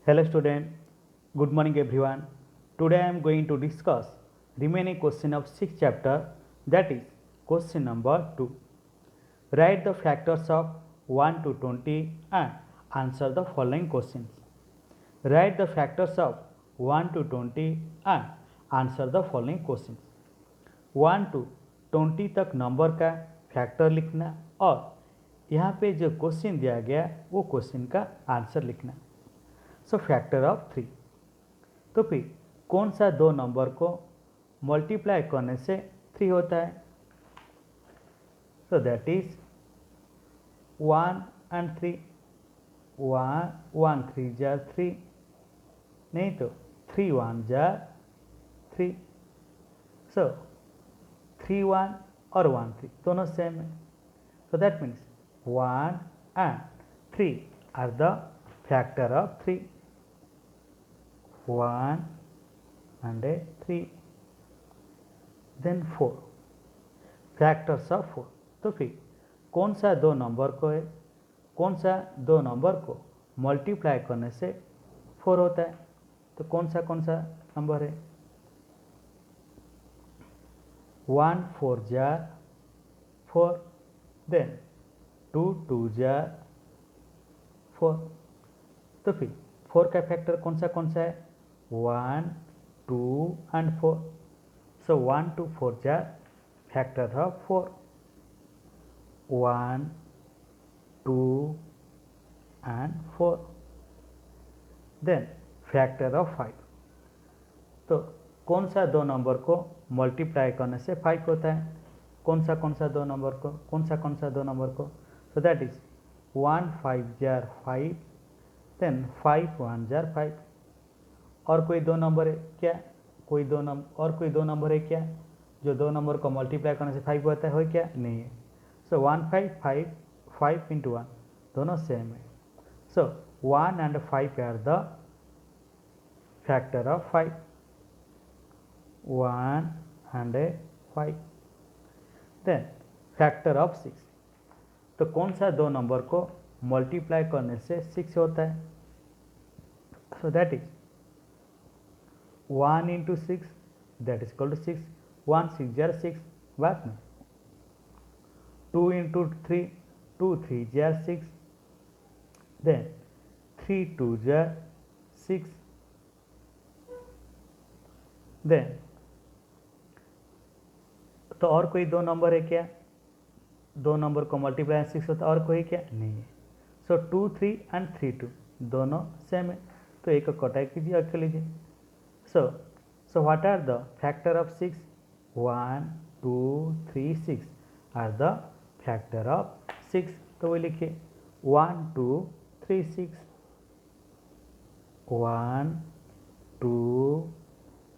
Hello student, good morning everyone. Today I am going to discuss remaining question of 6th chapter, that is question number 2. Write the factors of 1 to 20 and answer the following questions. Write the factors of 1 to 20 and answer the following questions. 1 to 20 तक number का factor लिखना और यहाँ पे जो question दिया गया वो क्वेश्चन का आंसर लिखना. सो फैक्टर ऑफ 3. तो फिर कौन सा दो नंबर को मल्टीप्लाई करने से 3 होता है? So that is 1 and 3. 1 3 jar 3, नहीं तो 3 1 जार 3. सो 3 1 और 1 3 दोनों सेम है. So that means 1 and 3 are the factor of 3. 1 and 3. Then 4 factors of 4. तो फिर कौन सा दो नंबर को है, कौन सा दो नंबर को मल्टीप्लाई करने से 4 होता है? तो कौन सा नंबर है? 1 4 जार 4, देन 2 2 जार 4. तो फिर 4 का फैक्टर कौन सा है? 1 2 and 4. सो 1 2 4 जार factor of 4. 1 2 and 4. Then factor of 5. तो कौन सा दो नंबर को मल्टीप्लाई करने से 5 होता है? कौन सा दो नंबर को, कौन सा दो नंबर को? सो दैट इज 1 5 जार 5, देन 5 1 जार 5. और कोई दो नंबर है क्या? कोई दो नंबर है क्या जो दो नंबर को मल्टीप्लाई करने से 5 होता है? हो क्या? नहीं है. सो 1 5 5 5 into 1 दोनों सेम है. So 1 and 5 are the factor of 5. 1 and 5. Then factor of 6. तो कौन सा दो नंबर को मल्टीप्लाई करने से 6 होता है? So that is 1 into 6, that is equal to 6. 1 6 जार 6, बात में 2 into 3, 2 3 जार 6, देन 3 2 जार 6, देन तो और कोई दो नंबर है क्या? दो नंबर को मल्टीप्लाई 6 होता है और कोई क्या? नहीं है. सो 2 3 and 3 2 दोनों सेम है. तो एक को कटाई कीजिए और कर लीजिए. So what are the factor of 6? 1 2 3 6 are the factor of 6. तो वो लिखिए 1 2 3 6. 1 2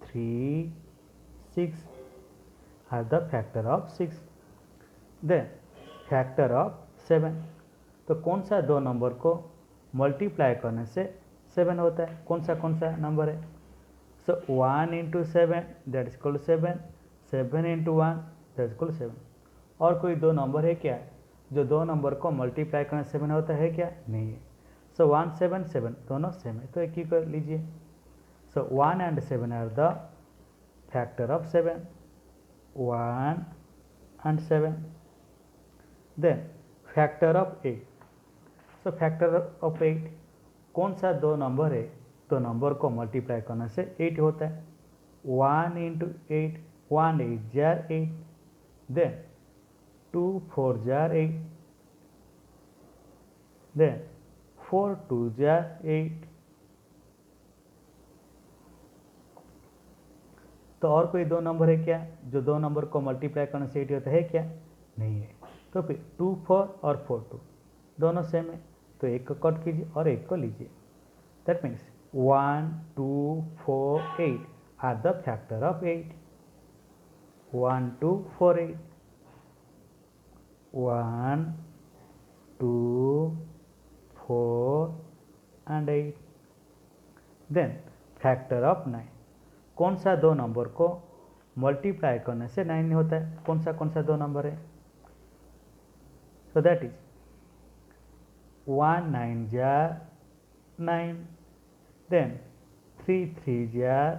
3 6 are the factor of 6. Then factor of 7. तो कौन सा दो नंबर को मल्टीप्लाई करने से 7 होता है? कौन सा नंबर है? So 1 into 7 that is equal to 7. 7 into 1 that is equal to 7. और कोई दो नंबर है क्या जो दो नंबर को मल्टीप्लाई करने 7 होता है क्या? नहीं है. सो 1 7 7 दोनों सेम है. तो एक ही कर लीजिए. So 1 and 7 are the factor of 7. 1 and 7. Then factor of 8. So factor of 8 कौन सा दो नंबर है तो नंबर को मल्टीप्लाई करने से 8 होता है? 1 into 8, 1 8 जार 8, देन 2 4 जार 8, देन 4 2 जार 8. तो और कोई दो नंबर है क्या जो दो नंबर को मल्टीप्लाई करने से 8 होता है क्या? नहीं है. तो फिर 2 4 और 4 2 दोनों सेम है. तो एक को कट कीजिए और एक को लीजिए. That means 1 2 4 8 are the factor of 8. 1 2 4 8. 1 2 4 and 8. Then factor of 9. कौन सा दो नंबर को मल्टीप्लाई करने से 9 होता है? कौन सा दो नंबर है? सो दैट इज 1 9 जार 9, देन 3 3 जार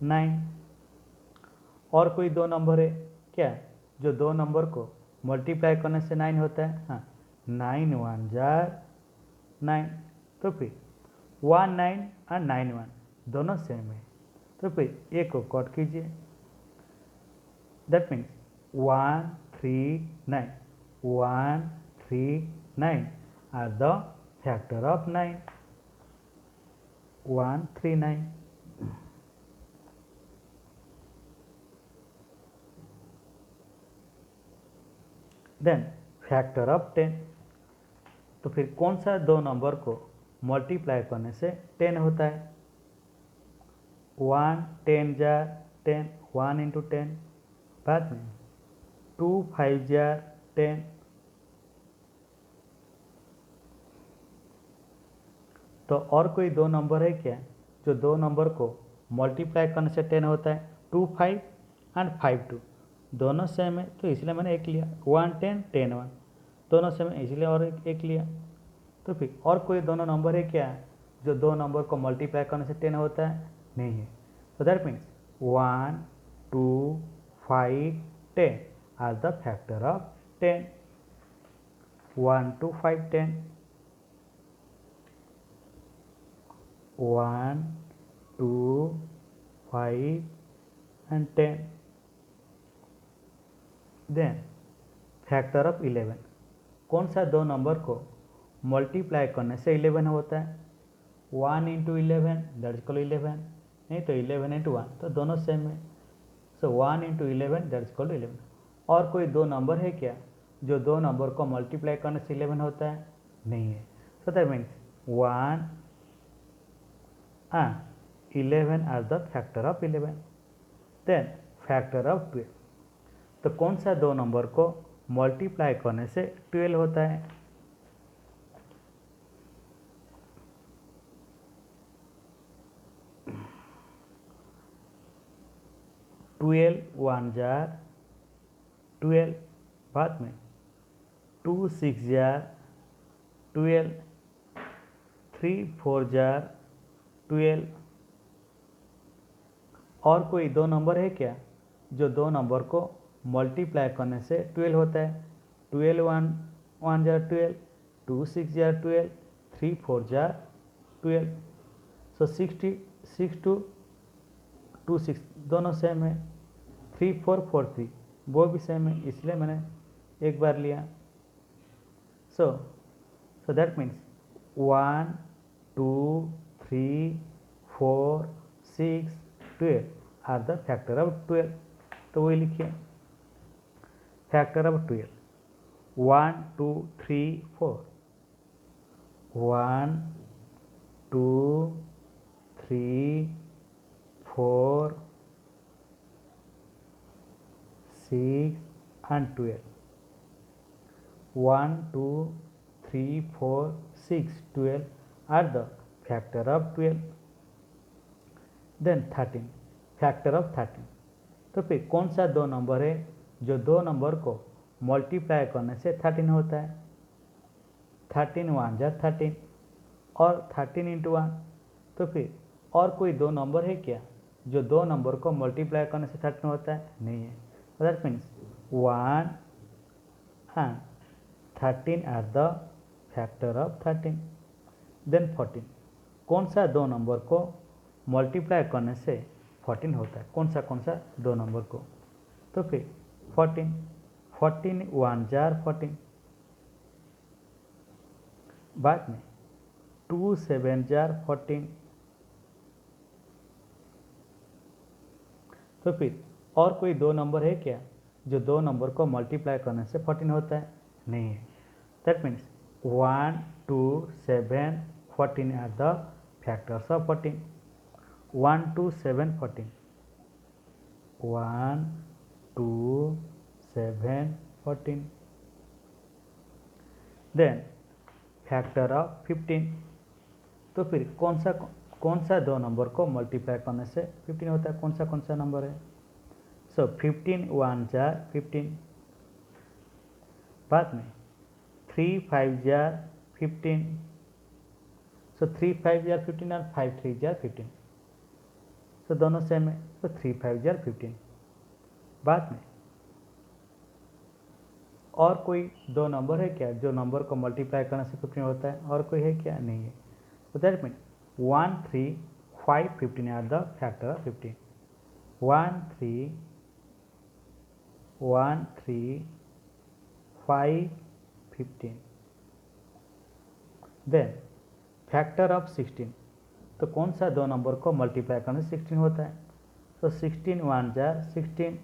9। और कोई दो नंबर है क्या जो दो नंबर को मल्टीप्लाई करने से 9 होता है? हाँ, 9 1 जार 9। तो फिर 1 9 और 9 1 दोनों सेम है, तो फिर एक को कट कीजिए। That means 1 3 9 1 3 9 are the factor of 9 1 3 9। Then factor of 10। तो फिर कौन सा दो नंबर को मल्टीप्लाई करने से 10 होता है? 1 10 जार 10 1 इंटू 10। बाद में 2 5 जार 10। तो और कोई दो नंबर है क्या जो दो नंबर को मल्टीप्लाई करने से 10 होता है? 2 5 एंड 5 2 दोनों सेम है, तो इसलिए मैंने एक लिया। 1 10 10 1 दोनों सेम है, इसलिए और एक लिया। तो फिर और कोई दोनों नंबर है क्या जो दो नंबर को मल्टीप्लाई करने से 10 होता है? नहीं है। तो that means 1 2 5 10 are the factor of 10। 1 2 5 10 1 2 5 and 10। Then factor of 11। कौन सा दो नंबर को मल्टीप्लाई करने से 11 होता है? 1 इंटू 11 दैट इक्वल 11, नहीं तो 11 इंटू 1 तो दोनों सेम है। So 1 into 11 that equal 11। और कोई दो नंबर है क्या जो दो नंबर को मल्टीप्लाई करने से 11 होता है? नहीं है। So that means 1 and 11 are the factor of 11। Then factor of 12। तो कौन सा दो नंबर को मल्टीप्लाई करने से 12 होता है? 12 1 जार 12। बाद में 2 6 जार 12 3 4 जार 12। और कोई दो नंबर है क्या जो दो नंबर को मल्टीप्लाई करने से 12 होता है? 12 1 1 जार 12 2 6 जार 12 3 4 जार 12। सो 6 2 2 6 दोनों सेम है। 3 4 4 3 वो भी सेम है, इसलिए मैंने एक बार लिया। So that means 1 2 3 4 6 12 are the factor of 12। तो वही लिखिए factor of 12। 1 2 3 4 1 2 3 4 6 and 12। 1 2 3 4 6 12 are the factor of 12। Then 13 factor of 13। तो फिर कौन सा दो नंबर है जो दो नंबर को मल्टीप्लाई करने से 13 होता है? 13 1 जार 13 और 13 इंटू 1। तो फिर और कोई दो नंबर है क्या जो दो नंबर को मल्टीप्लाई करने से 13 होता है? नहीं है। That means 1 and 13 are the factor of 13। Then 14। कौन सा दो नंबर को मल्टीप्लाई करने से 14 होता है? कौन सा दो नंबर को? तो फिर 14 14 1 जार 14। बाद में 2 7 जार 14। तो फिर और कोई दो नंबर है क्या जो दो नंबर को मल्टीप्लाई करने से 14 होता है? नहीं है। That means 1 2 7 14 are the factors of 14। 1 2 7 14 1 2 7 14। Then factor of 15। तो फिर कौन सा दो नंबर को मल्टीप्लाई करने से 15 होता है? कौन सा नंबर है? सो 15 1 जार 15। बाद में 3 5 जार 15। सो 3 5 जार 15 और 5 3 जार 15, सो दोनों सेम है, तो 3 5 जार 15। बाद में और कोई दो नंबर है क्या जो नंबर को मल्टीप्लाई करने से 15 होता है? और कोई है क्या? नहीं है। तो that mean 1 3 5 15 are the factor of 15। 1 3 1 3 5 15। Then factor of 16, तो कौन सा दो नंबर को मल्टीप्लाई करने से 16 होता है? तो 16 1 जार 16।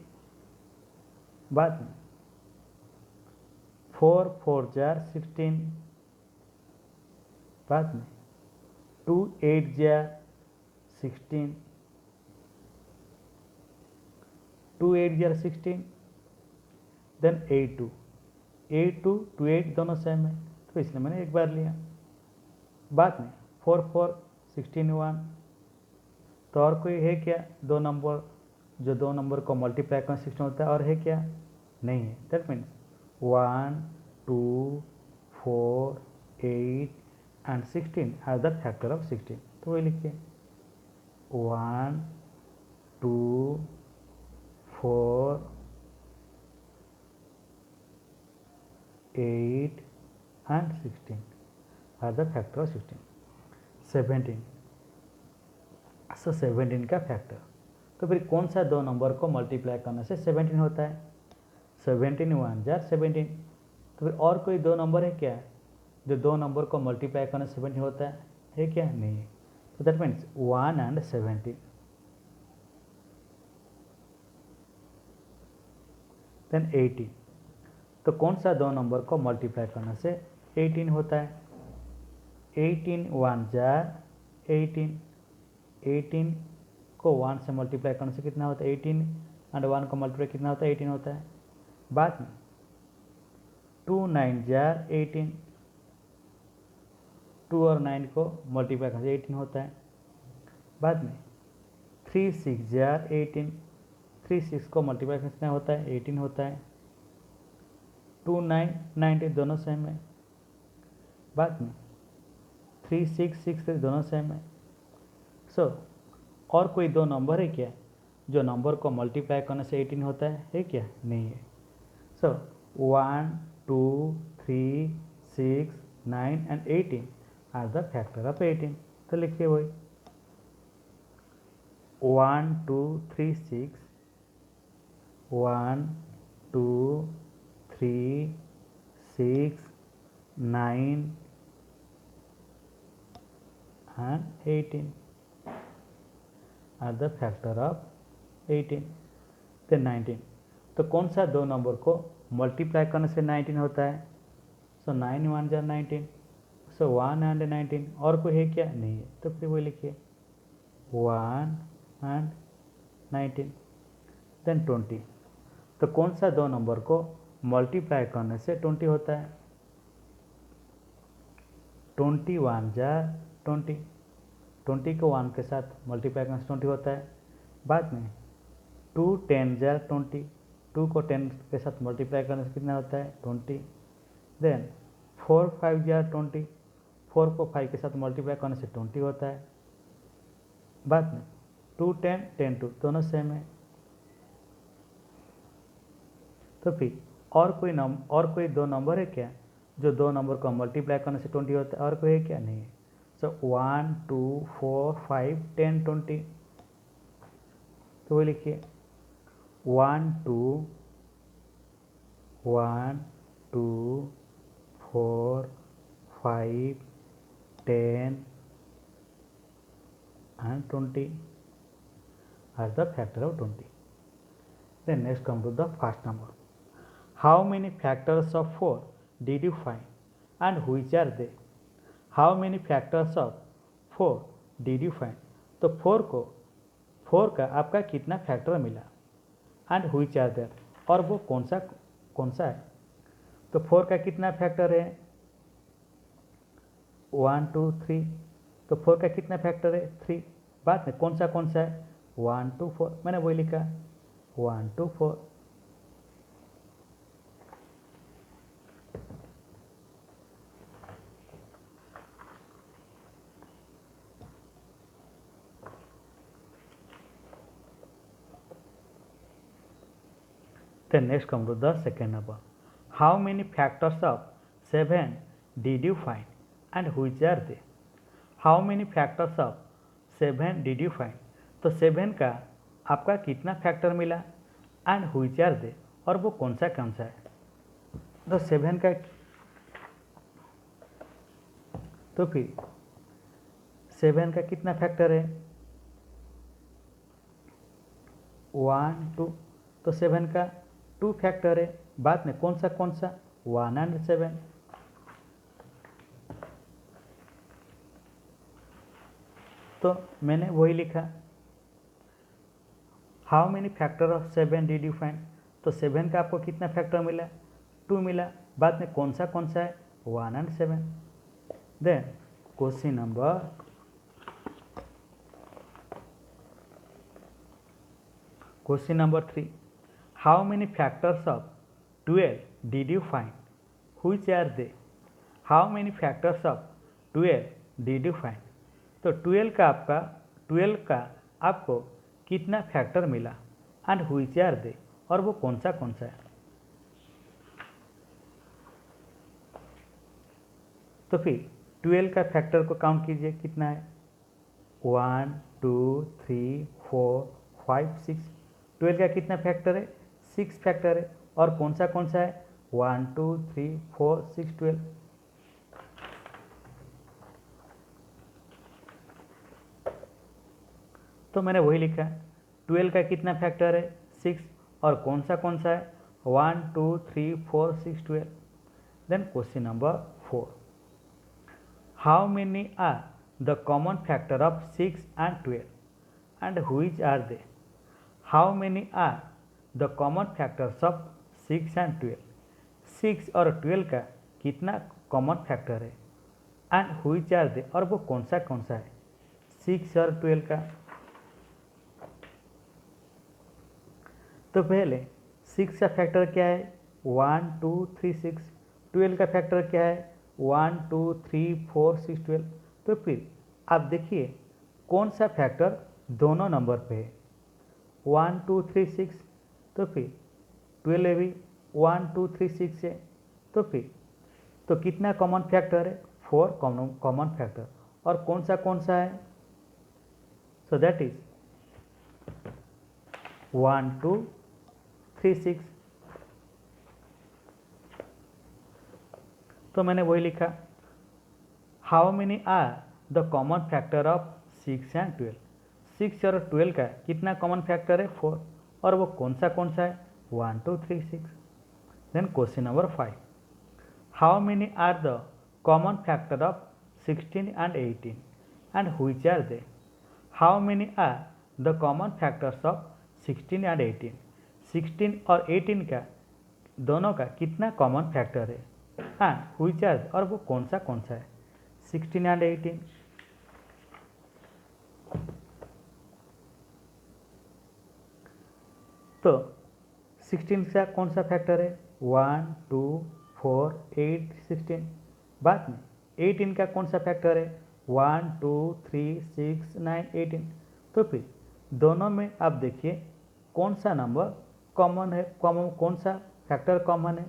बाद में 4 4 जार 16। बाद में 2 8 जार 16, 2 8 जार 16। देन 8 2 8 2 2 8 दोनों सेम है, तो इसलिए मैंने एक बार लिया। बाद में 4 4 16 1। तो और कोई है क्या दो नंबर जो दो नंबर को मल्टीप्लाई करना 16 होता है? और है क्या? नहीं है। That means 1 2 4 8 and 16 are the factor of 16। तो वही लिखिए 1 2 4 8 and 16 are the factor of 16। 17, सो 17 का फैक्टर। तो फिर कौन सा दो नंबर को मल्टीप्लाई करने से 17 होता है? 17 1 जार 17। तो फिर और कोई दो नंबर है क्या जो दो नंबर को मल्टीप्लाई करने से 17 होता है? है क्या? नहीं है। तो दैट मीन्स 1 and 17। देन 18, तो कौन सा दो नंबर को मल्टीप्लाई करने से 18 होता है? 18 1 जार 18। 18 को 1 से मल्टीप्लाई करने से कितना होता है? 18 एंड 1 को मल्टीप्लाई कितना होता है? 18 होता है। बाद में 2 9 जार 18। 2 और 9 को मल्टीप्लाई करने से 18 होता है। बाद में 3 6 जार 18। 3 6 को मल्टीप्लाई करने से कितना होता है? 18 होता है। 2 9 19 दोनों सेम है। बाद में 3 6 6 3 दोनों सेम है। सो और कोई दो नंबर है क्या जो नंबर को मल्टीप्लाई करने से 18 होता है? है क्या? नहीं है। So 1 2 3 6 9 and 18 are the factor of 18। तो लिखिए वही 1 2 3 6 1 2 3 6 9 and 18 are the factor of 18। then 19, तो कौन सा दो नंबर को मल्टीप्लाई करने से 19 होता है? सो 9 1 जार 19। So 1 and 19। और कोई है क्या? नहीं है। तो फिर वही लिखिए 1 and 19। देन 20, तो कौन सा दो नंबर को मल्टीप्लाई करने से 20 होता है? 21 जार 20। 20 को 1 के साथ मल्टीप्लाई करने से 20 होता है। बाद में 2 10 जार 20। 2 को 10 के साथ मल्टीप्लाई करने से कितना होता है? 20। Then 4 5 jar 20। 4 को 5 के साथ मल्टीप्लाई करने से 20 होता है। बाद में 2 10 10 2 दोनों सेम है। तो फिर और कोई दो नंबर है क्या जो दो नंबर को मल्टीप्लाई करने से 20 होता है? और कोई है क्या? नहीं है। सो 1 2 4 5 10 20। तो वो लिखिए 1 2 1 2 4 5 10 and 20 are the factor of 20। Then next come to the first number. How many factors of 4 did you find and which are they? How many factors of 4 did you find? तो 4 का आपका कितना factor मिला? And which are there, और वो कौन सा है? तो 4 का कितना फैक्टर है? 1 2 3। तो 4 का कितना फैक्टर है? 3। बाद में कौन सा है? 1 2 4। मैंने वही लिखा 1 2 4। Then next come to the second number. How many factors of 7 did you find and which are they? How many factors of 7 did you find? तो 7 का आपका कितना फैक्टर मिला एंड which are they, और वो कौन सा है? तो 7 का, तो फिर 7 का कितना फैक्टर है? 1 2, तो 7 का 2 फैक्टर है। बाद में कौन सा 1 एंड 7। तो मैंने वही लिखा, how many factor of 7 did you find? तो 7 का आपको कितना फैक्टर मिला? 2 मिला। बाद में कौन सा है? 1 and 7। Then question number 3, how many factors of 12 did you find? Which are they? How many factors of 12 did you find? तो 12 का आपको कितना फैक्टर मिला एंड व्हिच आर दे, और वो कौन सा है? तो फिर 12 का फैक्टर को काउंट कीजिए, कितना है? 1 2 3 4 5 6। 12 का कितना फैक्टर है? 6 फैक्टर है। और कौन सा है? 1 2 3 4 6 12। तो मैंने वही लिखा, 12 का कितना फैक्टर है? 6। और कौन सा है? 1 2 3 4 6 12। Then question number 4, how many are the common factor of 6 and 12 and which are they? How many are the common factors of 6 and 12? 6 और 12 का कितना कॉमन फैक्टर है एंड व्हिच आर दे, और वो कौन सा है? 6 और 12 का। तो पहले 6 का फैक्टर क्या है? 1 2 3 6। 12 का फैक्टर क्या है? 1 2 3 4 6 12। तो फिर आप देखिए कौन सा फैक्टर दोनों नंबर पे है? 1 2 3 6। तो फिर 12 भी 1 2 3 6 है। तो फिर तो कितना कॉमन फैक्टर है? 4 कॉमन फैक्टर। और कौन सा है? So that is 1 2 3 6। तो मैंने वही लिखा, how many are the common factor of 6 and 12? 6 और 12 का कितना कॉमन फैक्टर है? 4। और वो कौन सा है? 1 2 3 6। Then question number 5, how many are the common factor of 16 and 18 and which are they? How many are the common factors of 16 and 18? 16 और 18 का दोनों का कितना कॉमन फैक्टर है एंड व्हिच आर, और वो कौन सा है? 16 एंड 18। तो 16 का कौन सा फैक्टर है? 1 2 4 8 16। बाद में 18 का कौन सा फैक्टर है? 1 2 3 6 9 18। तो फिर दोनों में आप देखिए कौन सा नंबर कॉमन है, कौन सा फैक्टर कॉमन है?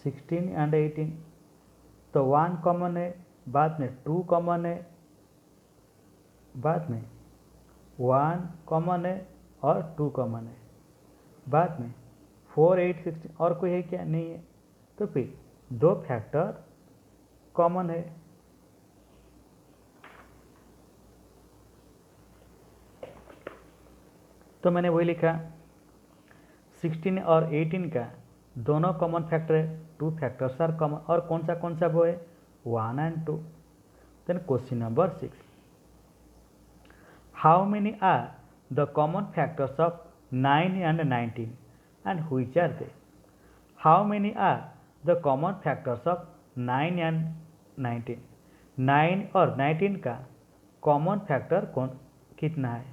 16 एंड 18। तो 1 कॉमन है, बाद में 2 कॉमन है, बाद में 1 कॉमन है और 2 कॉमन है, बाद में 4 8 16। और कोई है क्या? नहीं है। तो फिर 2 फैक्टर कॉमन है। तो मैंने वही लिखा, 16 और 18 का दोनों कॉमन फैक्टर है, 2 फैक्टर्स आर कॉमन। और कौन सा वो है? 1 and 2। Then question number 6, how many are the common factors of 9 and 19 and which are they? How many are the common factors of 9 and 19? 9 और 19 का कॉमन फैक्टर कितना है?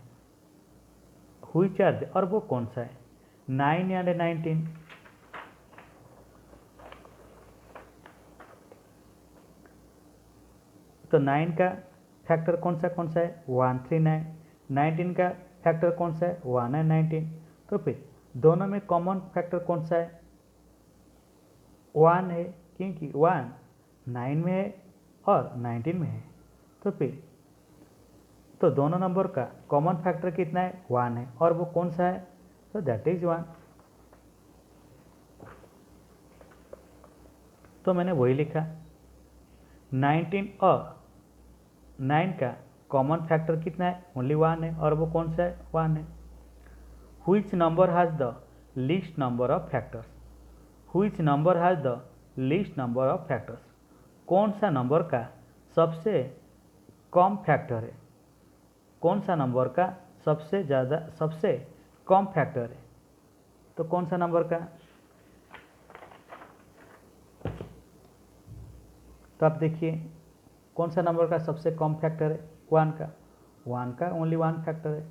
व्हिच आर दे, और वो कौन सा है? 9 एंड 19। तो 9 का फैक्टर कौन सा है? 1 3 9। 19 का फैक्टर कौन सा है? 1 एंड 19। तो फिर दोनों में कॉमन फैक्टर कौन सा है? 1 है, क्योंकि 1 9 में है और 19 में है। तो फिर तो दोनों नंबर का कॉमन फैक्टर कितना है? 1 है, और वो कौन सा है? तो दैट इज 1। तो मैंने वही लिखा, 19 और 9 का कॉमन फैक्टर कितना है? ओनली 1 है, और वो कौन सा है? 1 है। Which number has the least number of factors? Which number has the least number of factors? कौन सा नंबर का सबसे कम फैक्टर है? कौन सा नंबर का सबसे कम फैक्टर है? तो कौन सा नंबर का? तो आप देखिए, कौन सा नंबर का सबसे कम फैक्टर है? 1 का। 1 का ओनली 1 फैक्टर है,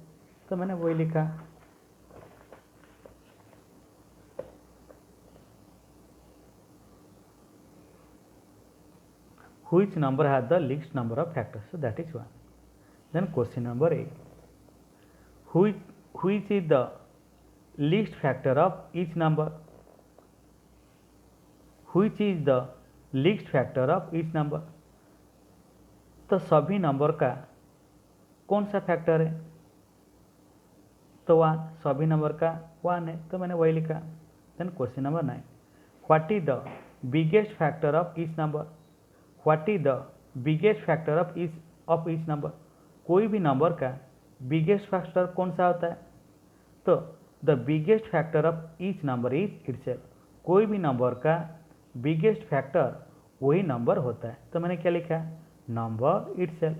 तो मैंने वही लिखा। Which number has the least number of factors? So that is 1. Then question number 8. Which is the least factor of each number? Which is the least factor of each number? तो सभी number का कौन सा factor है? तो 1, सभी number का 1 है, तो मैंने वही लिखा। Then question number 9. What is the biggest factor of each number? What is the biggest factor of each number? कोई भी नंबर का बिगेस्ट फैक्टर कौन सा होता है? तो the biggest factor of each number is itself. कोई भी नंबर का बिगेस्ट फैक्टर वही नंबर होता है, तो मैंने क्या लिखा? Number itself.